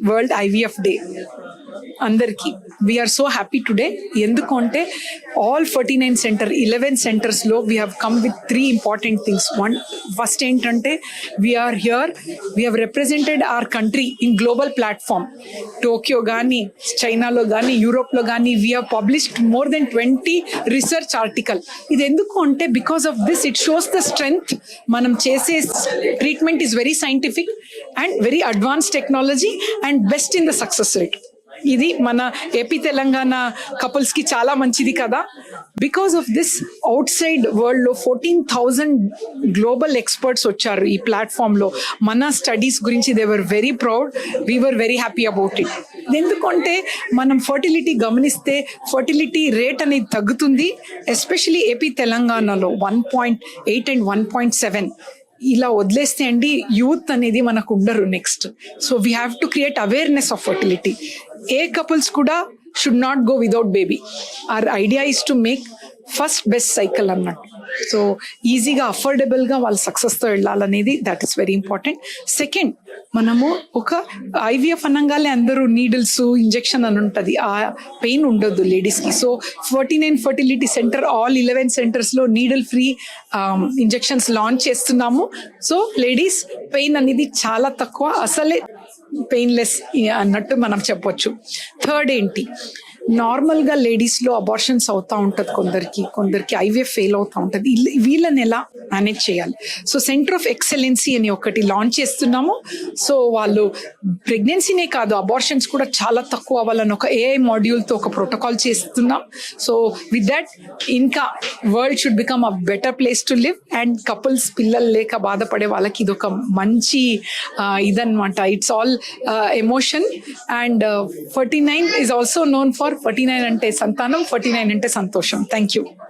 World IVF day అందరికీ. We are so happy today. ఎందుకంటే all 49 centre 11 సెంటర్స్లో we have come with 3 important things. First ఏంటంటే we are here, we have represented our country in global platform. Tokyo కానీ, చైనాలో కానీ, యూరోప్లో కానీ we have published more than 20 research article. ఇది ఎందుకు అంటే because of this it shows the strength. మనం చేసే treatment is very scientific and very advance technology and best in the success rate. ఇది మన ఏపీ తెలంగాణ కపుల్స్ కి చాలా మంచిది కదా. Because of this out side world లో 14,000 గ్లోబల్ ఎక్స్పర్ట్స్ వచ్చారు ఈ ప్లాట్ఫామ్ లో. మన స్టడీస్ గురించి they were very proud, we were very happy about it. ఎందుకంటే మనం ఫర్టిలిటీ గమనిస్తే ఫర్టిలిటీ రేట్ అనేది తగ్గుతుంది, ఎస్పెషలీ ఏపీ తెలంగాణలో 1.8 and 1.7. ఇలా వదిలేస్తే అండి యూత్ అనేది మనకు ఉండరు next. So we have to create awareness of fertility. ఏ కపుల్స్ కూడా should not go without baby. Our idea is to make first best cycle అన్నట్టు. సో ఈజీగా అఫోర్డబుల్గా వాళ్ళు సక్సెస్తో వెళ్ళాలనేది that is very important. Second, మనము ఒక ఐవీఎఫ్ అనగానే అందరూ నీడిల్స్ ఇంజెక్షన్ అని ఉంటుంది, ఆ పెయిన్ ఉండొద్దు లేడీస్కి. సో 49 ఫర్టిలిటీ సెంటర్ ఆల్ 11 సెంటర్స్లో నీడిల్ ఫ్రీ ఇంజెక్షన్స్ లాంచ్ చేస్తున్నాము. సో లేడీస్ పెయిన్ అనేది చాలా తక్కువ, అసలే పెయిన్లెస్ అన్నట్టు మనం చెప్పొచ్చు. థర్డ్ ఏంటి, నార్మల్గా లేడీస్లో అబార్షన్స్ అవుతూ ఉంటుంది, కొందరికి ఐవీఎఫ్ ఫెయిల్ అవుతూ ఉంటుంది. వీళ్ళని ఎలా మేనేజ్ చేయాలి? సో సెంటర్ ఆఫ్ ఎక్సలెన్సీ అని ఒకటి లాంచ్ చేస్తున్నాము. సో వాళ్ళు ప్రెగ్నెన్సీనే కాదు అబార్షన్స్ కూడా చాలా తక్కువ అవ్వాలని ఒక ఏఐ మాడ్యూల్తో ఒక ప్రోటోకాల్ చేస్తున్నాం. సో విత్ దట్ ఇంకా world should become a better place to live. And couples పిల్లలు లేక బాధపడే వాళ్ళకి ఇది ఒక మంచి ఇదన్నమాట. It's all emotion. And 49 is also known for 49 అంటే సంతానం, 49 అంటే సంతోషం. Thank you.